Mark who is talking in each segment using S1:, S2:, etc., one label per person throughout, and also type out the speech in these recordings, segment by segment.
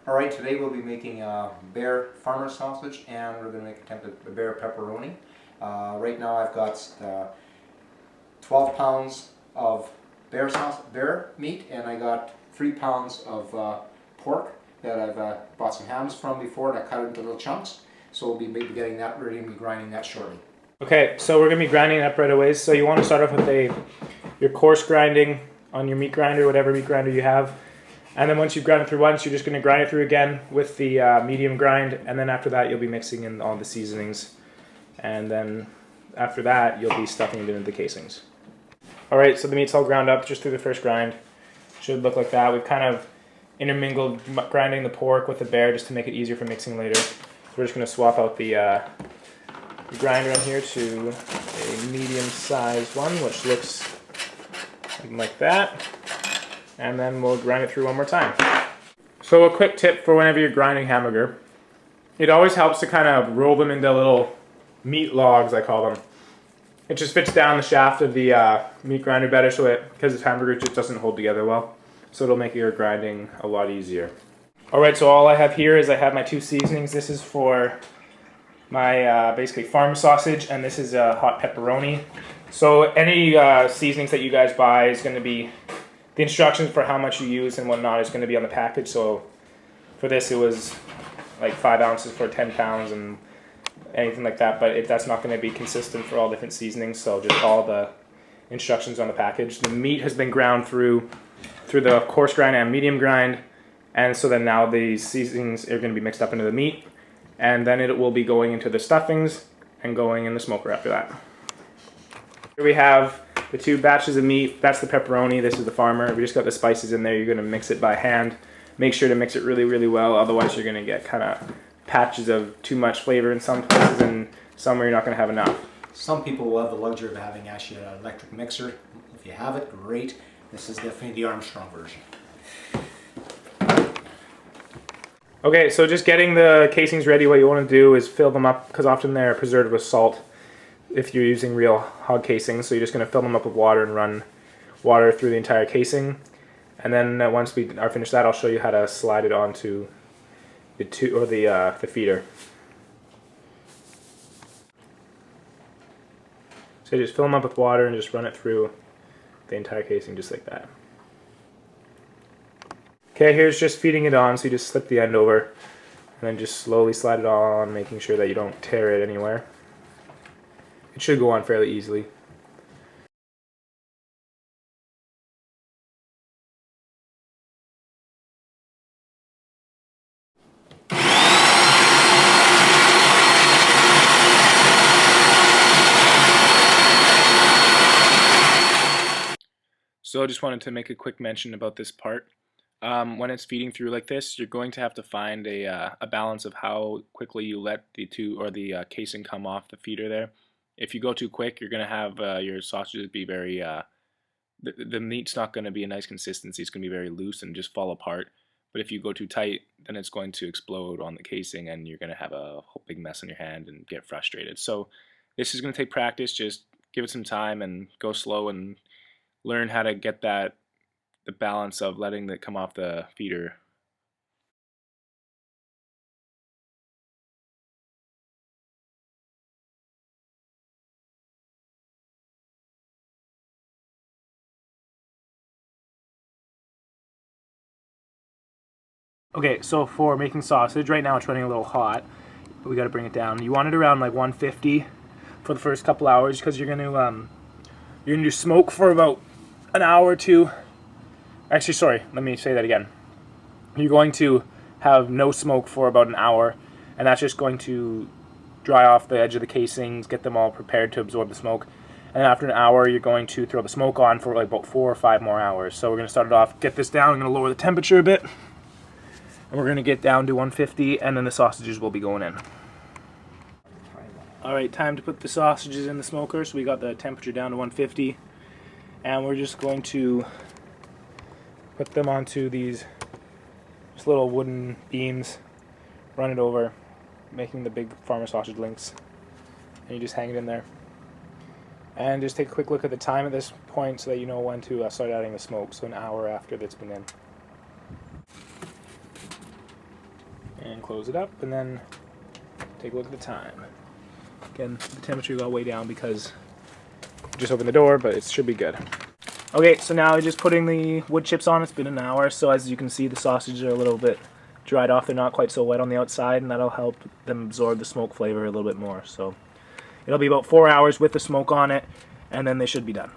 S1: Alright, today we'll be making a bear farmer sausage, and we're going to make an attempt at a bear pepperoni. Right now I've got 12 pounds of bear meat, and I got 3 pounds of pork that I've bought some hams from before, and I cut it into little chunks. So we'll be getting that ready and be grinding that shortly.
S2: Okay, so we're going to be grinding it up right away. So you want to start off with your coarse grinding on your meat grinder, whatever meat grinder you have. And then once you've ground it through once, you're just going to grind it through again with the medium grind. And then after that, you'll be mixing in all the seasonings. And then after that, you'll be stuffing it into the casings. Alright, so the meat's all ground up just through the first grind. Should look like that. We've kind of intermingled grinding the pork with the bear just to make it easier for mixing later. So we're just going to swap out the grinder on here to a medium-sized one, which looks something like that. And then we'll grind it through one more time. So a quick tip for whenever you're grinding hamburger, it always helps to kind of roll them into little meat logs, I call them. It just fits down the shaft of the meat grinder better, so because this hamburger just doesn't hold together well. So it'll make your grinding a lot easier. Alright, so all I have here is I have my 2 seasonings. This is for my basically farm sausage, and this is hot pepperoni. So any seasonings that you guys buy is going to be, the instructions for how much you use and whatnot is going to be on the package. So for this it was like 5 ounces for 10 pounds and anything like that, but that's not going to be consistent for all different seasonings, so just all the instructions on the package. The meat has been ground through the coarse grind and medium grind, and so then now the seasonings are going to be mixed up into the meat, and then it will be going into the stuffings and going in the smoker after that. Here we have the 2 batches of meat. That's the pepperoni, this is the farmer. We just got the spices in there. You're going to mix it by hand. Make sure to mix it really, really well, otherwise you're going to get kind of patches of too much flavor in some places and some where you're not going to have enough.
S1: Some people will have the luxury of having actually an electric mixer. If you have it, great. This is definitely the Armstrong version.
S2: Okay, so just getting the casings ready, what you want to do is fill them up, because often they're preserved with salt if you're using real hog casings. So you're just going to fill them up with water and run water through the entire casing. And then once we are finished that, I'll show you how to slide it onto the feeder. So you just fill them up with water and just run it through the entire casing just like that. Okay, here's just feeding it on, so you just slip the end over and then just slowly slide it on, making sure that you don't tear it anywhere. It should go on fairly easily. So I just wanted to make a quick mention about this part. When it's feeding through like this, you're going to have to find a balance of how quickly you let the casing come off the feeder there. If you go too quick, you're going to have your sausages be very, the meat's not going to be a nice consistency. It's going to be very loose and just fall apart. But if you go too tight, then it's going to explode on the casing and you're going to have a whole big mess on your hand and get frustrated. So this is going to take practice. Just give it some time and go slow and learn how to get the balance of letting it come off the feeder. Okay, so for making sausage, right now it's running a little hot, but we got to bring it down. You want it around like 150 for the first couple hours, because you're going to smoke for about an hour or 2. Actually, sorry, let me say that again. You're going to have no smoke for about an hour, and that's just going to dry off the edge of the casings, get them all prepared to absorb the smoke. And after an hour, you're going to throw the smoke on for like about 4 or 5 more hours. So we're going to start it off, get this down, I'm going to lower the temperature a bit, and we're going to get down to 150, and then the sausages will be going in. Alright, time to put the sausages in the smoker. So we got the temperature down to 150, and we're just going to put them onto these just little wooden beams, run it over, making the big farmer sausage links, and you just hang it in there. And just take a quick look at the time at this point so that you know when to start adding the smoke, so an hour after that's been in. And close it up, and then take a look at the time. Again, the temperature got way down because I just opened the door, but it should be good. Okay, so now I'm just putting the wood chips on. It's been an hour, so as you can see, the sausages are a little bit dried off. They're not quite so wet on the outside, and that'll help them absorb the smoke flavor a little bit more. So it'll be about 4 hours with the smoke on it, and then they should be done.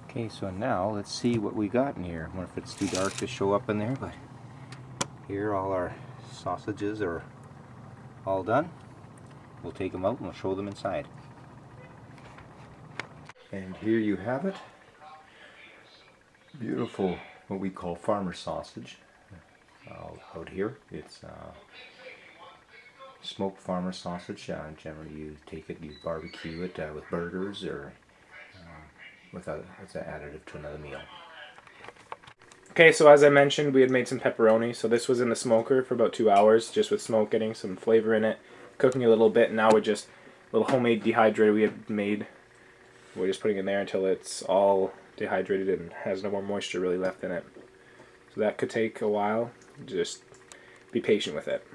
S1: Okay, so now let's see what we got in here. I wonder if it's too dark to show up in there, but here all our sausages are all done. We'll take them out and we'll show them inside. And here you have it. Beautiful, what we call farmer sausage. Out here, it's smoked farmer sausage. Generally, you take it, you barbecue it with burgers or as an additive to another meal.
S2: Okay, so as I mentioned, we had made some pepperoni. So this was in the smoker for about 2 hours, just with smoke, getting some flavor in it, cooking a little bit. And now we're just a little homemade dehydrator we had made. We're just putting it in there until it's all dehydrated and has no more moisture really left in it. So that could take a while. Just be patient with it.